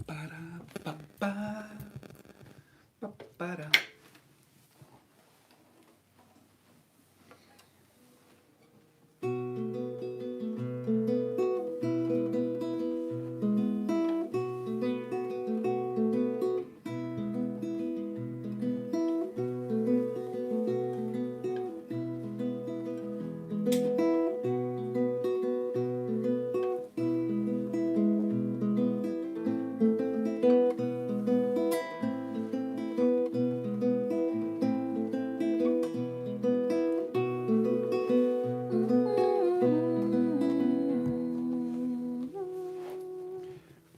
Para, pa, pa, pa, para.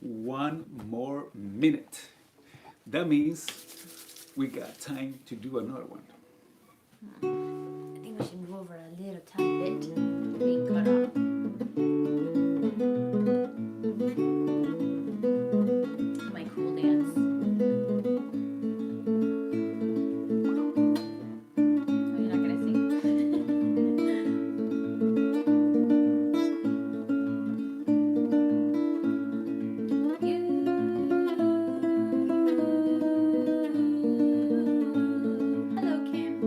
One more minute. That means we got time to do another one. I think we should move over a little tiny bit. Being cut off. My cool dance. Oh, you're not gonna sing? Hello, Kim.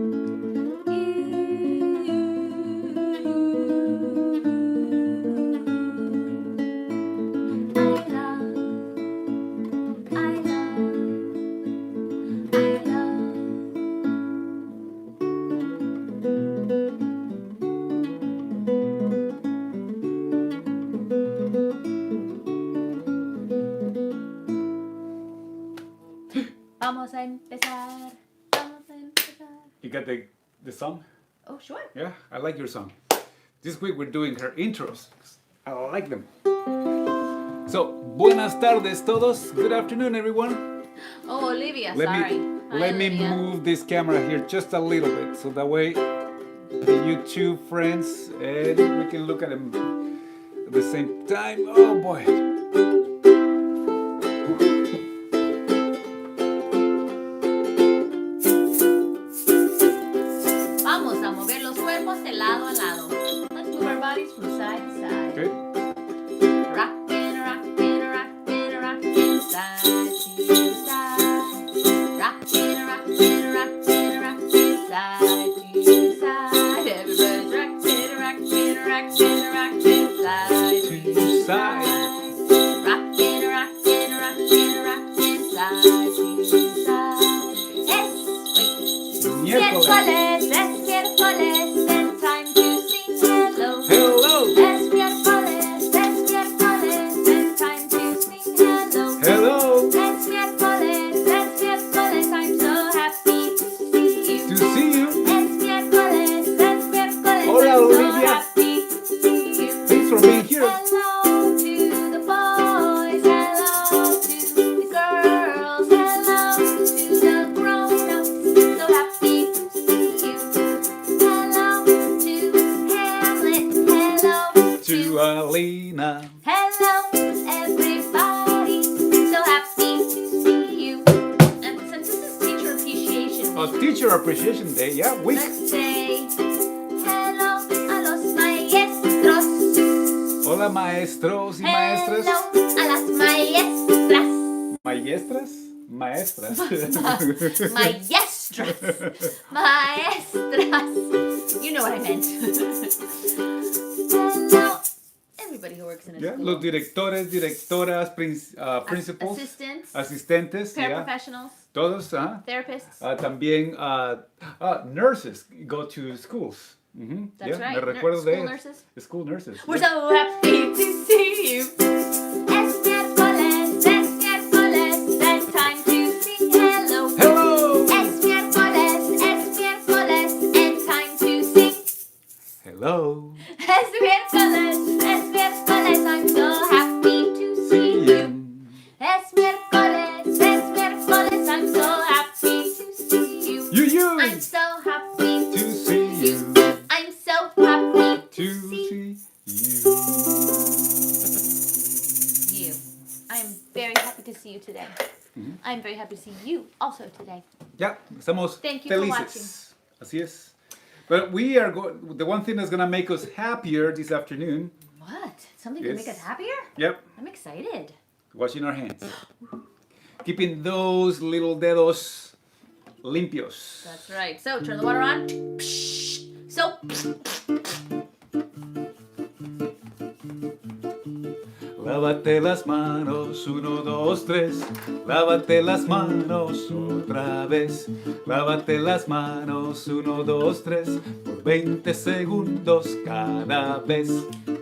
Vamos a empezar. Vamos a empezar. You got the song? Oh, sure. Yeah, I like your song. This week we're doing her intros. I like them. So, buenas tardes todos. Good afternoon, everyone. Oh, Olivia, Let sorry. me Hi, let me Olivia. move this camera here just a little bit, so that way the YouTube friends and we can look at them at the same time. Oh boy. Vamos a mover los cuerpos de lado a lado. Let's move our bodies from side to side. Okay. Rockin', rockin', rockin', rockin', side to side. Rockin', rockin', rockin', rockin', side to side. Everybody's rockin', rockin', rockin', rockin', side to side. Rockin', rockin', rockin', rockin', side to side. Miércoles, es miércoles, and time to sing hello. Hello. Es miércoles, and time to sing hello. Hello. Es miércoles, I'm so happy to see you. To see you. Es miércoles, Hola, I'm so Olivia. happy to see you. Thanks for being here. Hello to the boys, hello to the girls, hello to the grown-ups, so happy to see you. Hello to Hamlet, hello To Alina. hello everybody, so happy to see you. And since this is Teacher Appreciation Oh, Week, Teacher Appreciation Day. Yeah, week. let's say hello a los maestros. Hola, maestros y maestras. Hello a las maestras. Maestras. Maestras. Maestras. Maestras. You know what I meant. Hello, everybody who works in a Yeah, school. los directores, directoras, principals, Assistants, asistentes, yeah, paraprofessionals, todos, ¿ah? therapists. También nurses go to schools. Mhm, That's yeah, right. me recuerdo de School ellos. nurses. School nurses. We're yeah. so happy to see you. Es miércoles, and time to sing hello. Hello. Es miércoles, and time to sing. Hello. Es miércoles, I'm so happy to see you. Es miércoles, I'm so happy to see you. You. I'm so happy To see you. I'm so happy To to see see you. you. I'm very happy to see you today. I'm very happy to see you also today. Ya, estamos Thank you for felices. Así es. But we are going. The one thing that's gonna make us happier this afternoon. What? Something to Yes. make us happier? Yep. I'm excited. washing our hands. Keeping those little dedos limpios. That's right. So turn the water on. So. Lávate las manos, 1, 2, 3. Lávate las manos otra vez. Lávate las manos, 1, 2, 3. Por 20 segundos cada vez.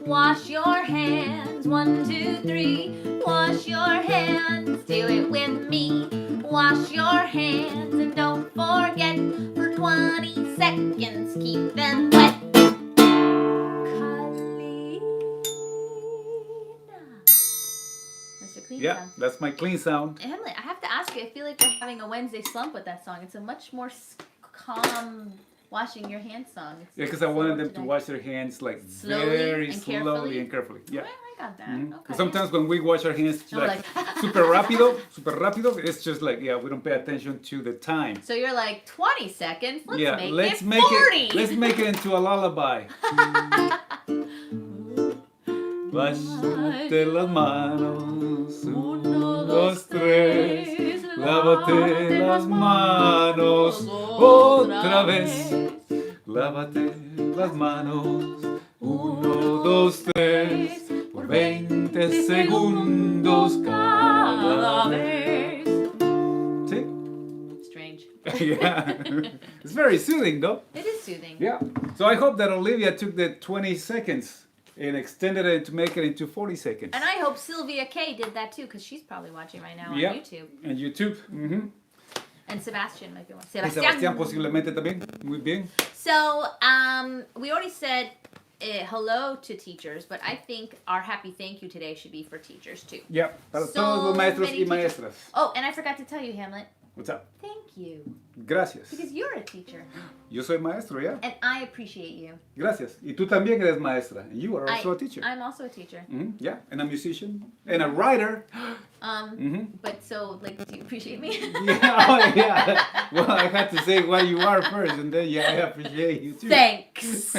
Wash your hands, 1, 2, 3. Wash your hands, do it with me. Wash your hands and don't forget. For 20 seconds, keep them wet. Mr. Clean Yeah, sound. that's my clean sound. Hamlet, I have to ask you, I feel like you're having a Wednesday slump with that song. It's a much more calm washing your hands song. It's Yeah, because I wanted slower them to today. wash their hands like Slowly very and slowly carefully? and carefully. Yeah. Well, I got that. Mhm. Okay. Sometimes when we wash our hands And we're like like, super rápido, it's just like, yeah, we don't pay attention to the time. so you're like 20 seconds. Let's Yeah, make let's it make 40. it let's make it into a lullaby. Lávate las manos, 1, 2, 3. Lávate las manos otra vez. Lávate las manos, 1, 2, 3. Por 20 segundos cada vez. See? Strange. Yeah. It's very soothing though. It is soothing. Yeah. So I hope that Olivia took the 20 seconds and extended it to make it into 40 seconds. And I hope Sylvia K did that too, because she's probably watching right now on Yeah. YouTube. And YouTube. Mm-hmm. And Sebastian might be watching. Y Sebastián posiblemente también. Muy bien. So, we already said hello to teachers, but I think our happy thank you today should be for teachers too. Yeah. Para So todos los maestros many y maestras. Oh, and I forgot to tell you, Hamlet. What's up? Thank you. Gracias. Because you're a teacher. Yo soy maestro, ¿ya? And I appreciate you. Gracias. Y tú también eres maestra. And you are also a teacher. I'm also a teacher. Yeah. And a musician. And a writer. But so, like, do you appreciate me? Yeah. Oh, yeah. Well, I had to say what you are first, and then, yeah, I appreciate you too. Thanks.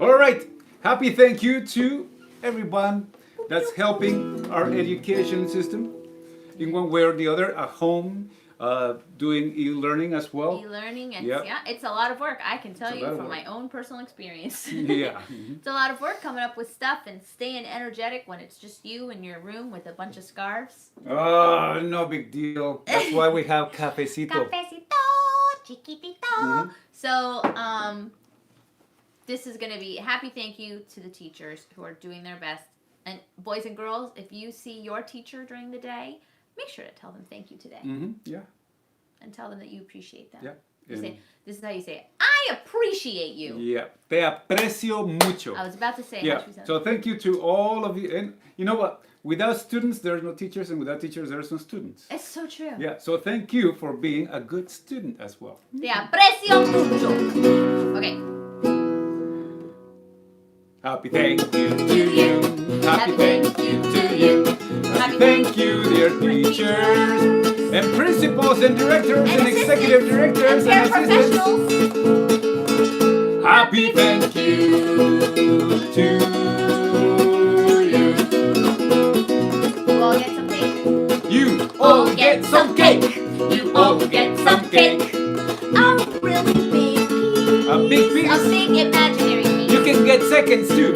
All right. Happy thank you to everyone that's helping our education system in one way or the other, at home, doing e-learning as well. E-learning, and Yep. yeah, it's a lot of work. I can tell It's a you lot of from work. my own personal experience. Yeah. It's a lot of work coming up with stuff and staying energetic when it's just you in your room with a bunch of scarves. Oh, no big deal. That's why we have cafecito. Cafecito, chiquitito. So, this is going to be a happy thank you to the teachers who are doing their best. And boys and girls, if you see your teacher during the day, make sure to tell them thank you today. Yeah. And tell them that you appreciate them. Yeah. You And- say, this is how you say it. I appreciate you. Yeah. Te aprecio mucho. I was about to say how Yeah. she said So thank you to all of you. And you know what? Without students, there's no teachers, and without teachers, there's no students. It's so true. Yeah. So thank you for being a good student as well. Te aprecio mucho. Okay. Happy thank you to you. Happy thank you to you. Happy thank you, dear teachers, and principals and directors and executive directors and assistants. Paraprofessionals. Happy thank you to you. You all get some cake. You all get some cake. You all get some cake. A really big piece. A big piece. A big imaginary piece. You can get seconds too.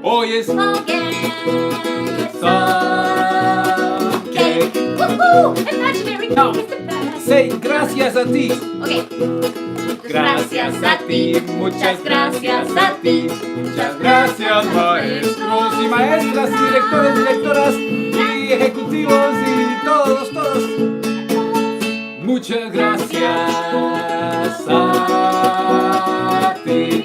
Oh yes. All get Some cake. Woohoo! Imaginary cake Now, is the best. Say gracias a ti. Okay. Gracias a ti, muchas gracias a ti, muchas gracias maestros y maestras, directores, directoras y ejecutivos y todos. Muchas gracias a ti.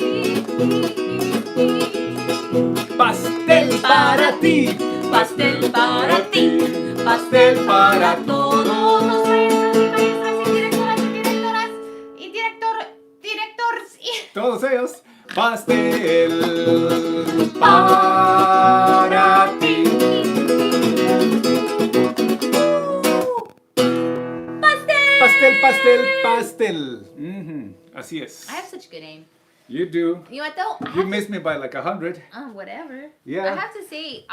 Pastel para ti, Pastel para ti. pastel para todos los maestros y maestras y directoras y directores y todos ellos. Pastel para ti. pastel. Pastel. Así es. I have such good aim. You do. You know what though? You missed me by like 100. Whatever. Yeah. I have to say,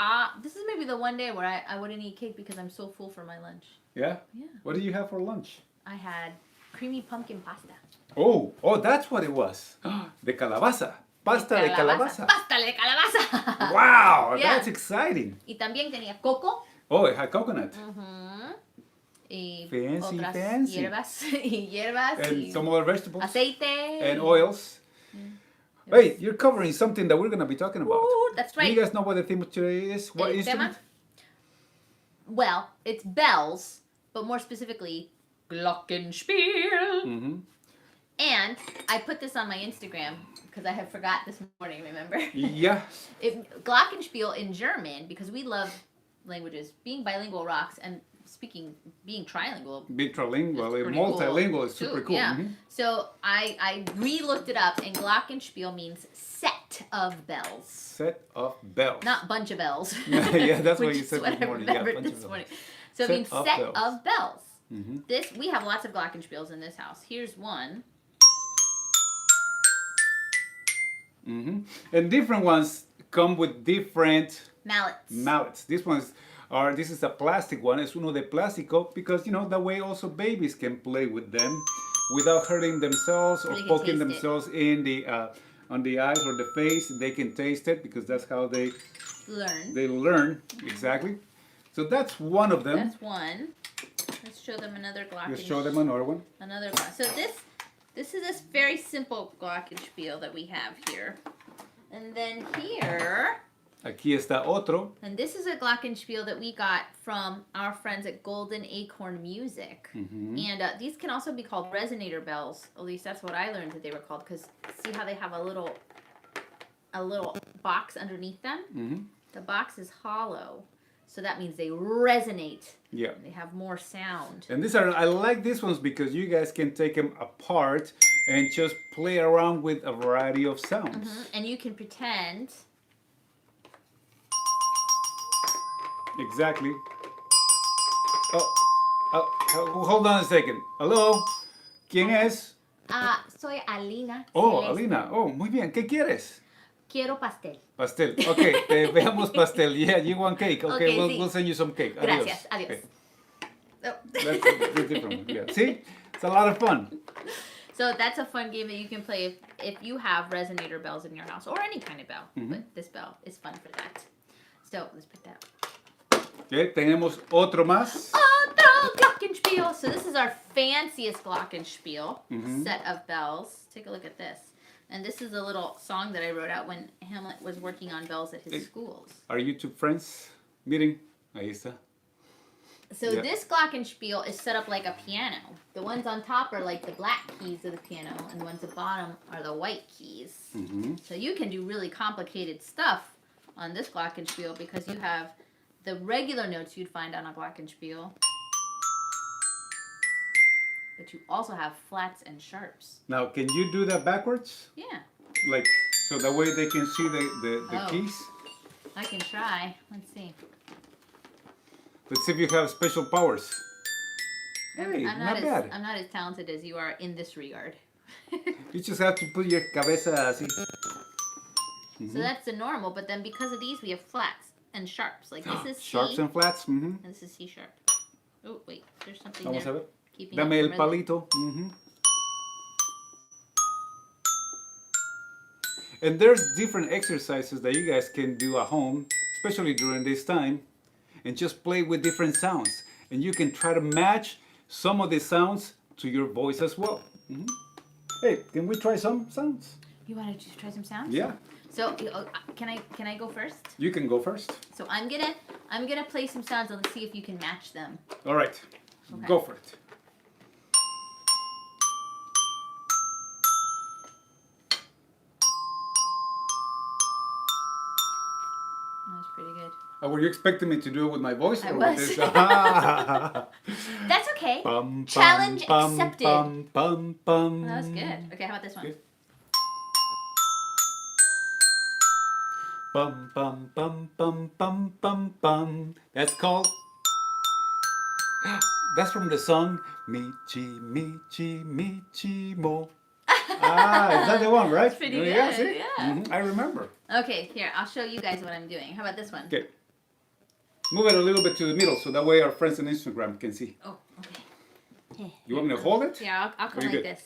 this is maybe the one day where I wouldn't eat cake because I'm so full for my lunch. Yeah? Yeah. What did you have for lunch? I had creamy pumpkin pasta. Oh, that's what it was. De calabaza. Pasta de calabaza. Pasta de calabaza. Wow, Yeah. that's exciting. Y también tenía coco. Oh, it had coconut. Y Fancy, otras fancy. hierbas. Y hierbas. And y some other vegetables. aceite. And oils. Hey, you're covering something that we're going to be talking about. Ooh, that's right. Do you guys know what the theme of today is? What El instrument? tema? Well, it's bells, but more specifically, Glockenspiel. Mm-hmm. And I put this on my Instagram because I had forgot this morning, remember? Yeah. Glockenspiel in German, because we love languages. Being bilingual rocks, and being trilingual. Bilingual, It's pretty multilingual cool, is super too, cool. Yeah. Mhm. So I re-looked it up, and Glockenspiel means set of bells. Set of bells. Not bunch of bells. Yeah, that's what Which you is said what this I morning. Yeah, remembered bunch of this bells. morning. So it Set means of set bells. of bells. Mm-hmm. We have lots of Glockenspiels in this house. Here's one. Mm-hmm. And different ones come with different Mallets. This is a plastic one. Es uno de plástico because, that way also babies can play with them without hurting themselves or They can poking taste it. themselves in the on the eyes or the face. They can taste it because that's how they learn. Exactly. So that's one of them. That's one. Let's show them another Glockenspiel. Let's show them another one. So this is this very simple Glockenspiel that we have here. And then here, Aquí está otro. and this is a Glockenspiel that we got from our friends at Golden Acorn Music. Mm-hmm. And these can also be called resonator bells. At least that's what I learned that they were called. Because see how they have a little box underneath them? Mm-hmm. The box is hollow. So that means they resonate. Yeah. They have more sound. And I like these ones because you guys can take them apart and just play around with a variety of sounds. And you can pretend. Exactly. Hold on a second. Hello. ¿Quién es? Soy Alina Oh, Celeste. Alina. Oh, muy bien. ¿Qué quieres? Quiero pastel. Pastel. Okay, veamos pastel. Yeah, you want cake. Okay, Okay, we'll, sí. we'll send you some cake. Gracias. Adiós. Okay. Oh. That's a different one. Yeah. See? It's a lot of fun. So that's a fun game that you can play if you have resonator bells in your house or any kind of bell. But this bell is fun for that. So let's put that. Okay, tenemos otro más. Otro Glockenspiel. So this is our fanciest Glockenspiel Mm-hmm. set of bells. Take a look at this. And this is a little song that I wrote out when Hamlet was working on bells at his schools. Are you two friends meeting? Ahí está. So this Glockenspiel is set up like a piano. The ones on top are like the black keys of the piano, and the ones at the bottom are the white keys. Mm-hmm. So you can do really complicated stuff on this Glockenspiel because you have the regular notes you'd find on a Glockenspiel, but you also have flats and sharps. Now, can you do that backwards? Yeah, Like, so that way they can see the Oh. keys? I can try. Let's see. Let's see if you have special powers. Hey, I'm not bad. I'm not as talented as you are in this regard. You just have to put your cabeza así. So that's the normal, but then because of these, we have flats and sharps. Like this is C, Sharps and flats. Mm-hmm. and this is C sharp. Oh, wait, there's something Vamos a there. ver. Keeping Dame up el the rhythm. palito. Mm-hmm. And there's different exercises that you guys can do at home, especially during this time, and just play with different sounds. And you can try to match some of the sounds to your voice as well. Mm-hmm. Hey, can we try some sounds? You want to just try some sounds? Yeah, So can I go first? you can go first. So I'm gonna play some sounds and let's see if you can match them. All right, Okay. go for it. That was pretty good. Were you expecting me to do it with my voice? I or was. With this? That's okay. Bum, Challenge bum, accepted. Bum, bum, bum. That was good. Okay, how about this one? Good. Bum, bum, bum, bum, bum, bum, bum. That's called. That's from the song Michi, Michi, Michi Mo. Is that the one, right? It's pretty Yeah, good, see? yeah. I remember. Okay, here, I'll show you guys what I'm doing. How about this one? Okay. Move it a little bit to the middle so that way our friends on Instagram can see. Oh, okay. You want me to hold it? Yeah, I'll come you like good? this.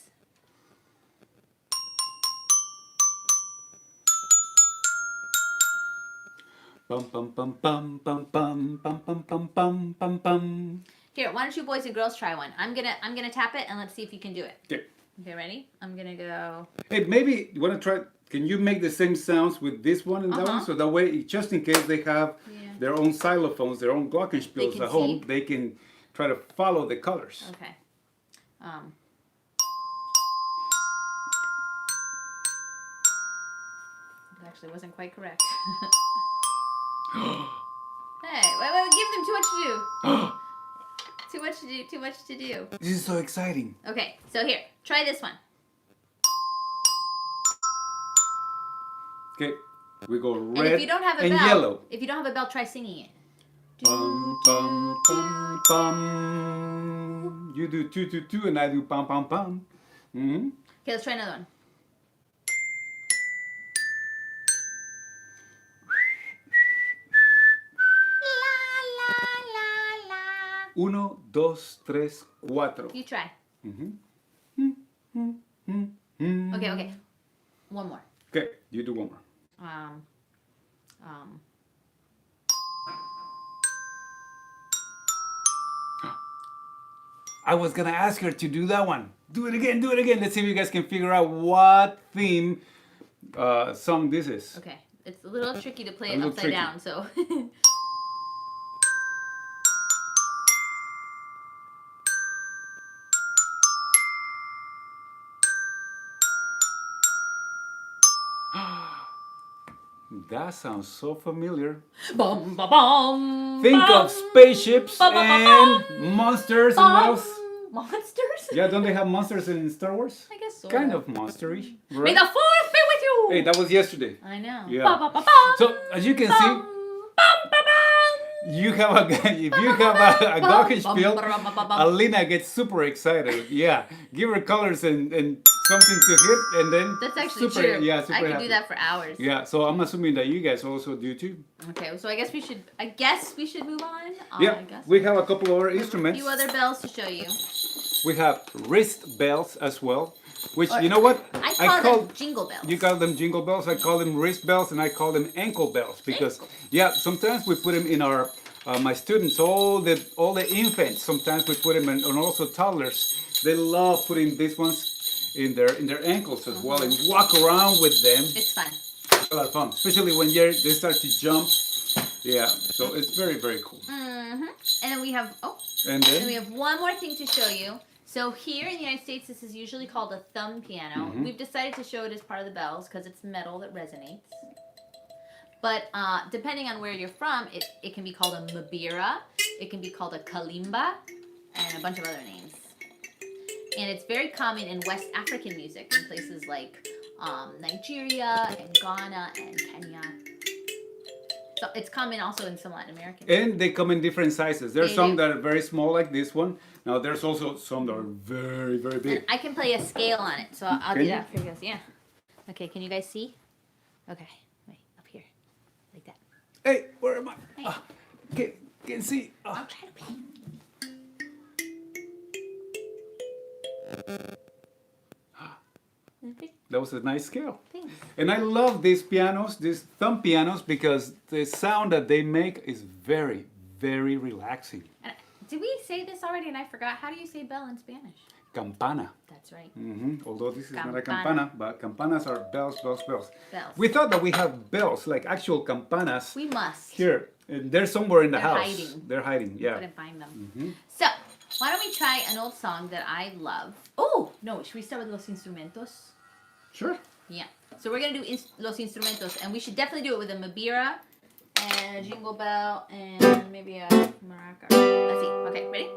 Bum bum bum bum bum bum bum bum bum bum bum bum. Here, why don't you boys and girls try one? I'm gonna tap it and let's see if you can do it. Okay. Okay, ready? I'm gonna go. Hey, maybe you want to try. Can you make the same sounds with this one and that one? So that way, just in case they have their own xylophones, their own Glockenspiels at home, they can try to follow the colors. Okay. It actually wasn't quite correct. Hey, wait, give them too much to do. Too much to do. This is so exciting. Okay, so here, try this one. Okay, we go red And if you don't have a and bell, yellow. If you don't have a bell, try singing it. Bum, bum, bum, bum. You do 2 2 2 and I do pam pam pam. Mm-hmm. Okay, let's try another one. Uno, dos, tres, cuatro. You try. Mm-hmm. Okay. One more. Okay, you do one more. I was gonna ask her to do that one. Do it again, do it again. Let's see if you guys can figure out what theme song this is. Okay, it's a little tricky to play A it little upside tricky. down, so. That sounds so familiar. Bum, ba, bum, Think bum, of spaceships bum, bum, and monsters and what bum. else? Monsters? Yeah, don't they have monsters in Star Wars? I guess so. Kind of monstery, May right? the fourth be with you! Hey, that was yesterday. I know. Yeah. Ba, ba, ba, bum, So as you can bum, see, bum, ba, bum. you have a if you have a Glockenspiel, Bum, ba, ba, bum. Alina gets super excited. Yeah, give her colors and something to hit, and then That's actually super, true. Yeah, super I could happy. do that for hours. Yeah, so I'm assuming that you guys also do too. Okay, so I guess we should move on. Yeah, I guess. we have a couple of other A instruments. few other bells to show you. We have wrist bells as well, which you know what? I call them jingle bells. You call them jingle bells. I call them wrist bells, and I call them ankle bells because yeah, sometimes we put them in our my students, all the infants. Sometimes we put them in, and also toddlers. They love putting these ones in their ankles as well, and walk around with them. It's fun. It's a lot of fun, especially when they start to jump. Yeah, so it's very very cool. And then we have And and we then have one more thing to show you. So here in the United States, this is usually called a thumb piano. We've decided to show it as part of the bells because it's metal that resonates. But depending on where you're from, it can be called a mabira, it can be called a kalimba, and a bunch of other names. And it's very common in West African music in places like Nigeria and Ghana and Kenya. So it's common also in some Latin American. and they come in different sizes. There's They some do. that are very small like this one. Now there's also some that are very very big. And I can play a scale on it, so I'll Can do you? that for you guys. Yeah. Okay, can you guys see? Okay, wait, up here, like that. Hey, where am I? Hey. Can see. I'll try to play. That was a nice scale. Thanks. And I love these pianos, these thumb pianos, because the sound that they make is very, very relaxing. And did we say this already and I forgot? How do you say bell in Spanish? Campana. That's right. Although this is not a Campana. campana, but campanas are bells, bells, bells. Bells. We thought that we have bells, like actual campanas, We must. here. And they're somewhere in the They're house. hiding. They're hiding, yeah. Couldn't find them. So, why don't we try an old song that I love? Oh, no, should we start with Los Instrumentos? Sure. Yeah. So we're going to do Los Instrumentos, and we should definitely do it with a mabira and a jingle bell and maybe a maraca. Let's see. Okay, ready?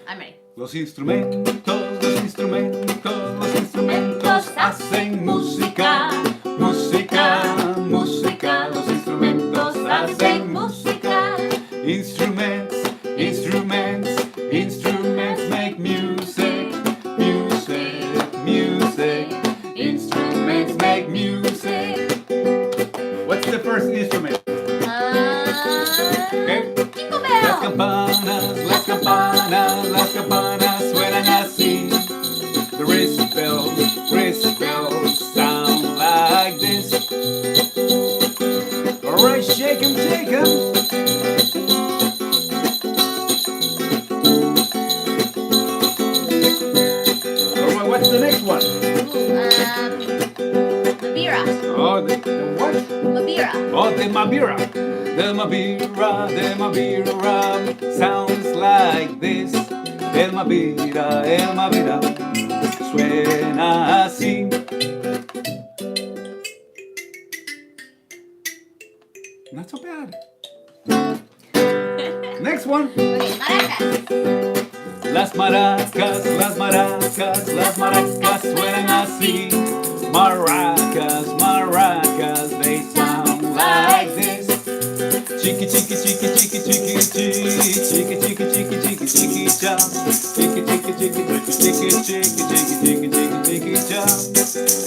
I'm ready. Los instrumentos, los instrumentos, los instrumentos hacen música, música, música. Los instrumentos hacen música. Instruments, instruments, instruments make music, music, music. Okay. Jingle Las bells. campanas suenan así. The wrist bells sound like this. Alright, shake 'em, shake 'em. Alright, what's the next one? Mabira. Oh, the what? Mabira. Oh, the Mabira. The Mabira sounds like this. El Mabira suena así. Not so bad. Next one. Okay, maracas. Las maracas suenan así. Maracas, they sound like this. Chiqui cha. Chiqui cha.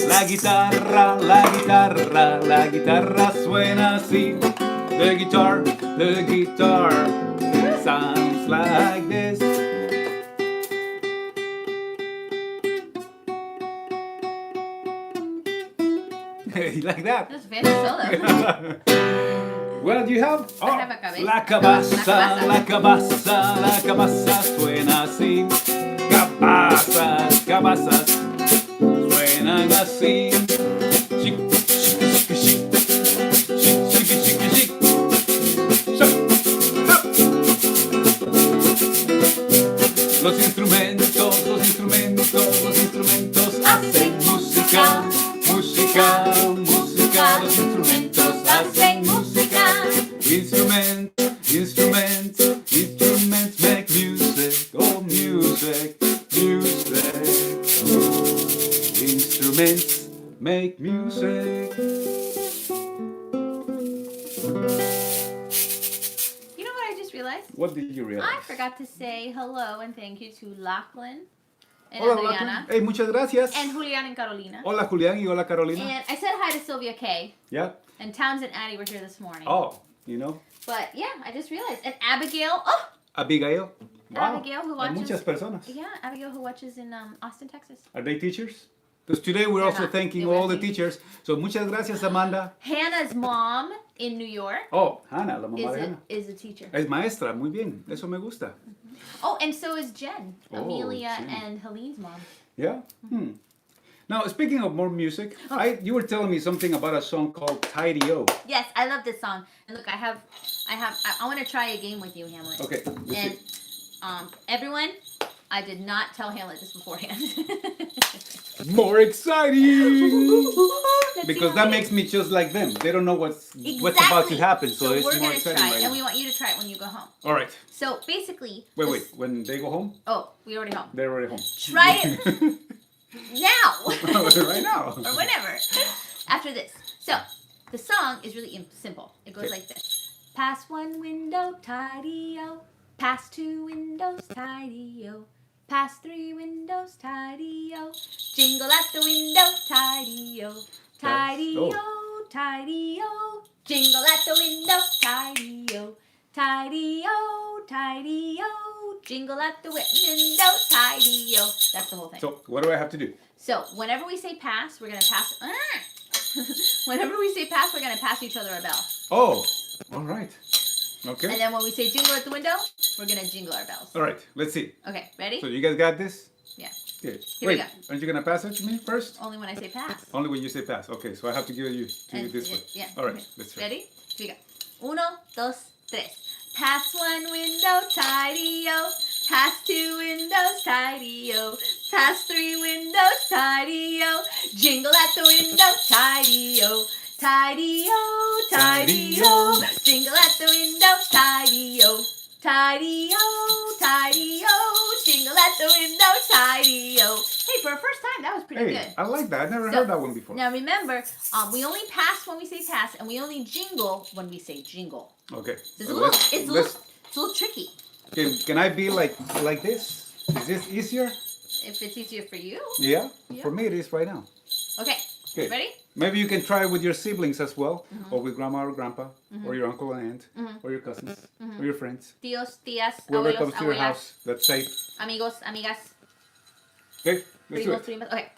La guitarra suena así. The guitar sounds like this. You like that? That's a fancy solo. Well, you have I have a cabeza. la cabaza suena así. Cabazas suenan así. Chic. Los instrumentos hacen música. Los instrumentos hacen música. Instruments make music. Oh, music. Instruments make music. You know what I just realized? What did you realize? I forgot to say hello and thank you to Lachlan and Hola, Adriana. Lachlan. Hey, muchas gracias. And Julian and Carolina. Hola, Julián, y hola, Carolina. And I said hi to Sylvia Kay. Yeah. And Towns and Addie were here this morning. Oh, you know. But yeah, I just realized. And Abigail. Oh! Abigail. Wow. Abigail who Hay watches. muchas personas. Yeah, Abigail who watches in Austin, Texas. Are they teachers? Because today we're They're also not. thanking They were all the teachers. teachers. So muchas gracias, Amanda. Hannah's mom in New York Oh, Hannah, la mamá de Hannah. is a teacher. Es maestra, muy bien. Eso me gusta. Oh, and so is Jen. Oh, Amelia Jen. and Helene's mom. Yeah. Now, speaking of more music, Oh. you were telling me something about a song called Tideo. Yes, I love this song. And look, I want to try a game with you, Hamlet. Okay. let's And see. everyone, I did not tell Hamlet this beforehand. More exciting! Let's Because see that how makes me just like them. They don't know what's about to Exactly. happen, so it's we're more gonna exciting. try Right it, and now. we want you to try it when you go home. All right. So basically, Wait. When they go home, Oh, we already home. they're already home. Try it now. Right now. Or whenever. After this. So, the song is really simple. It goes Okay. like this. Pass one window, tidy-o. Pass two windows, tidy-o. Pass three windows, tidy-o. Jingle at the window, tidy-o. Tidy-o, tidy-o. Jingle at the window, tidy-o. Tidy-o, tidy-o. Jingle at the window, tidy-o. That's the whole thing. So, what do I have to do? So, whenever we say pass, we're going to pass. Whenever we say pass, we're going to pass each other a bell. Oh, all right. And Okay. then when we say jingle at the window, we're going to jingle our bells. All right. Let's see. Okay, ready? So, you guys got this? Yeah. Okay. Here we Wait, go. aren't you going to pass it to me first? Only when I say pass. Only when you say pass. Okay, so I have to give it you And- this way. Yeah. All right, okay. let's try. Ready? Here we go. Uno, dos, tres. Pass one window, tidy-o. Pass two windows, tidy-o. Pass three windows, tidy-o. Jingle at the window, tidy-o. Tidy-o, tidy-o. Jingle at the window, tidy-o. Tidy-o, tidy-o. Jingle at the window, tidy-o. Hey, for a first time, that was pretty Hey, good. I like that. I never So, heard that one before. Now remember, we only pass when we say pass, and we only jingle when we say jingle. Okay. It's so a little, let's- it's a let's- little tricky. Can I be like this? Is this easier? If it's easier for you. Yeah? Yeah. For me, it is right now. Okay. Okay. Ready? Maybe you can try it with your siblings as well, or with grandma or grandpa, or your uncle and aunt, or your cousins, or your friends. Tíos, tías, Whoever abuelos, comes to your abuelas, house, let's say. amigos, amigas, Okay, let's do primos, it. primas. Okay.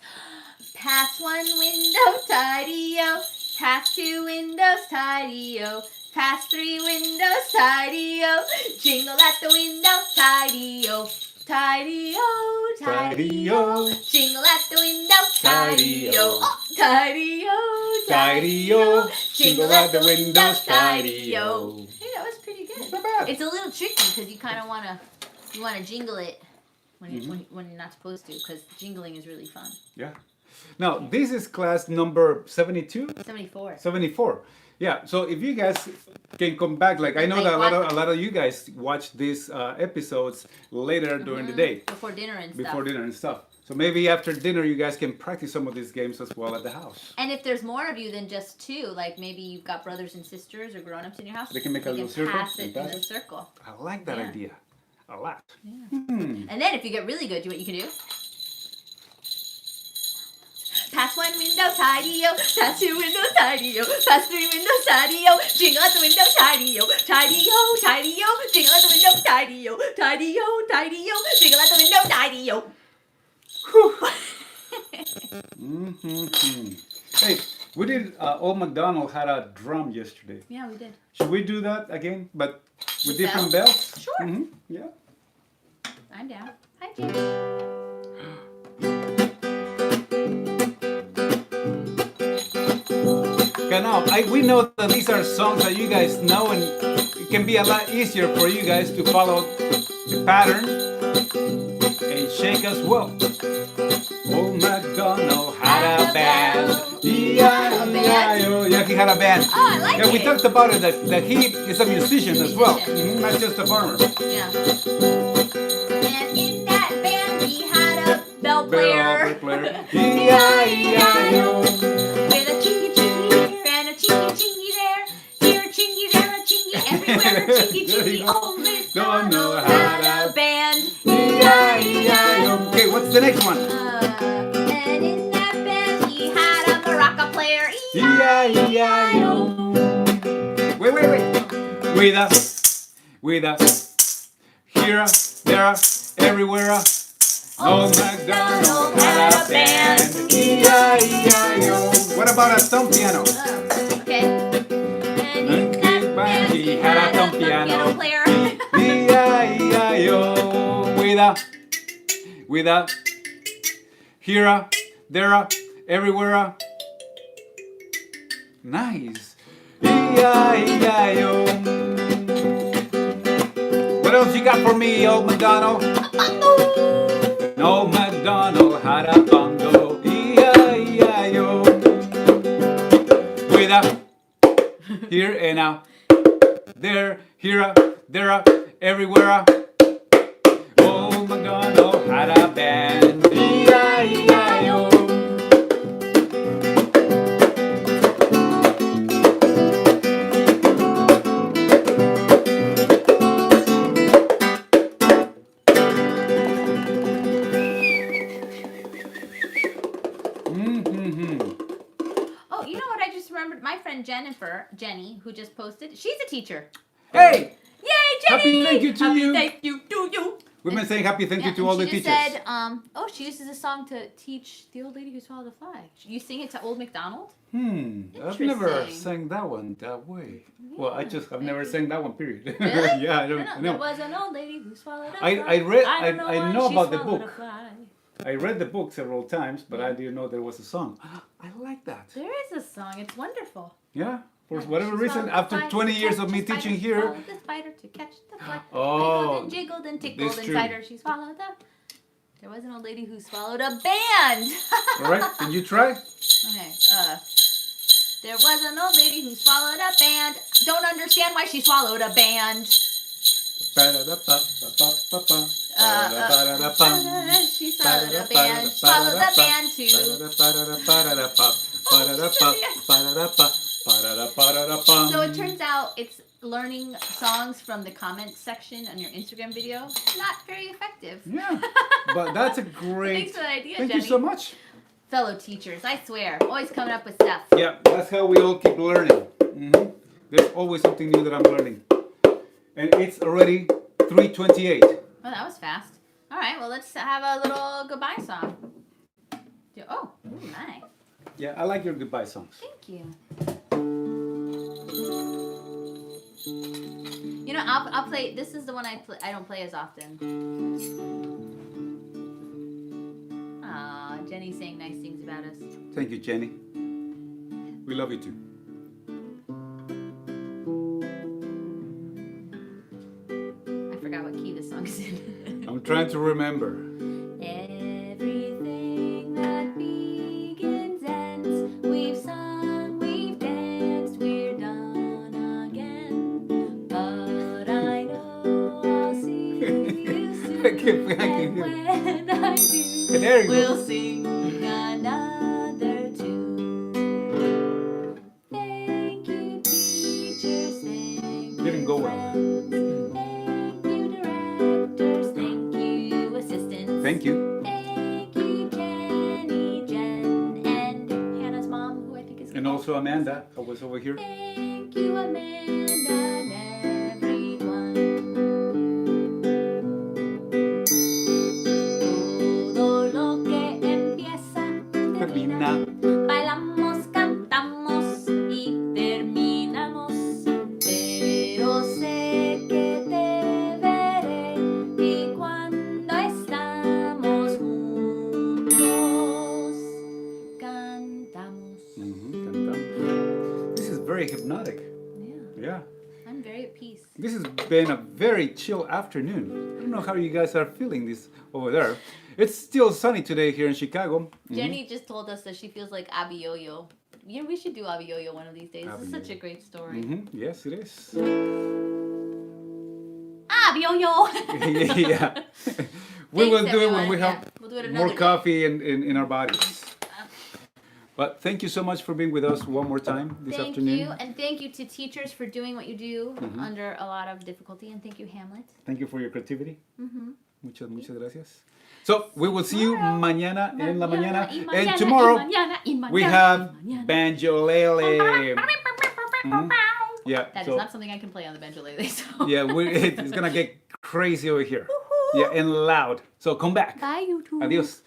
Pass one window, tidy-o. Pass two windows, tidy-o. Pass three windows, tidy-o. Jingle at the window, tidy-o. Tidy-o, tidy-o. Jingle at the window, tidy-o. Oh, tidy-o, Tidy-o, jingle at the windows, tidy-o. Hey, that was pretty good. Not bad. It's a little tricky because you kind of wanna jingle it when you're not supposed to, because jingling is really fun. Yeah. Now, this is class number 72? 74. 74. Yeah, so if you guys can come back, like I know that a lot of you guys watch these episodes later during the day. Before dinner and stuff. Before dinner and stuff. So maybe after dinner you guys can practice some of these games as well at the house. And if there's more of you than just two, like maybe you've got brothers and sisters or grown-ups in your house, They can make a little circle pass it and in a circle. I like that idea a lot. Yeah. And then if you get really good, what you can do? Pass one window, tidy-o. Pass two windows, tidy-o. Pass three windows, tidy-o. Jingle at the window, tidy-o. Tidy-o, tidy-o. Jingle at the window, tidy-o. Tidy-o, tidy-o. Jingle at the window, tidy-o. Hey, we did, old MacDonald had a drum yesterday. Yeah, we did. Should we do that again, but with With different bells? Sure. Yeah. I'm down. Hi, Jamie. Okay, now, we know that these are songs that you guys know, and it can be a lot easier for you guys to follow the pattern and shake as well. Old MacDonald had a band. E-I-E-I-O. Yeah, he had a band. Oh, I like Yeah, we it. talked about it, that he is a musician as well, not just a farmer. Yeah. And in that band, he had a bell player. E-I-E-I-O. With a chingy chingy here and a chingy chingy there. Here a chingy, there a chingy, everywhere a chingy chingy. Old MacDonald had a band. E-I-E-I-O. Okay, what's the next one? And in that band, he had a maraca player. E-I-E-I-O. Wait. With a, here, there, everywhere. Old MacDonald had a band. E-I-E-I-O. What about a thumb piano? Okay. And in that band, he had a thumb piano player. E-I-E-I-O. With a, here, there, everywhere. Nice. E-I-E-I-O. What else you got for me, old MacDonald? Old MacDonald had a bongo. E-I-E-I-O. With a, here and a, there, here, there, everywhere. Old MacDonald had a band. E-I-E-I-O. Oh, you know what I just remembered? My friend Jenny, who just posted, she's a teacher. Hey! Yay, Jenny! Happy thank you to Happy you. thank you to you. We've been saying happy thank you to all the she teachers. just said, she uses a song to teach the old lady who swallowed a fly. You sing it to Old MacDonald? I've never Interesting. sang that one that way. Well, I've never sang that one, period. Really? Yeah, I don't There know. was an old lady who swallowed a I fly. read- don't know I why know she about the swallowed book. a fly. I read the book several times, but I didn't know there was a song. I like that. There is a song. It's wonderful. Yeah, for Yeah, whatever she reason, swallowed the after fly 20 to years catch of me the spider. teaching She here. swallowed the spider to catch the fly. Oh, Wiggled and jiggled and tickled that's inside true. her. She swallowed the. There was an old lady who swallowed a band. All right, can you try? Okay. There was an old lady who swallowed a band. Don't understand why she swallowed a band. She swallowed a band. Swallowed a band too. So it turns out it's learning songs from the comments section on your Instagram video. Not very effective. Yeah, but that's a great. Thanks for the idea, Thank Jenny. you so much. fellow teachers. I swear, always coming up with stuff. Yeah, that's how we all keep learning. There's always something new that I'm learning. And it's already 3:28. Oh, that was fast. All right, well, let's have a little goodbye song. Oh, nice. Yeah, I like your goodbye songs. Thank you. You know, I'll play. This is the one I don't play as often. Aw, Jenny's saying nice things about us. Thank you, Jenny. We love you too. I forgot what key this song is in. I'm trying to remember. Everything that begins ends. We've sung, we've danced, we're done again. But I know I'll see you soon. I can And hear. when I do, There you we'll go. sing another tune. Thank you, teachers. Thank Didn't you, go well. friends. Thank you, directors. Thank you, assistants. Thank you. Thank you, Jenny, Jen, and Hannah's mom, who I think is. And also Amanda, who was over here. Thank you, Amanda, and everyone. Todo lo que empieza termina. Bailamos, cantamos y terminamos. Pero sé que te veré y cuando estamos juntos cantamos. Cantamos. This is very hypnotic. Yeah, Yeah. I'm very at peace. This has been a very chill afternoon. I don't know how you guys are feeling this over there. It's still sunny today here in Chicago. Jenny just told us that she feels like Abiyoyo. You know, we should do Abiyoyo one of these days. It's such a great story. Yes, it is. Abiyoyo! Yeah. We will Thanks, do it when everyone. we have Yeah, we'll do it more another day. coffee in our bodies. But thank you so much for being with us one more time this Thank afternoon. you, and thank you to teachers for doing what you do under a lot of difficulty, and thank you, Hamlet. Thank you for your creativity. Muchas gracias. So we will see you mañana en la mañana. And tomorrow we have Banjolele. Yeah. That so, is not something I can play on the banjolele. So. yeah, it's gonna get crazy over here. Yeah, and loud. So come back. Bye, YouTube. Adios.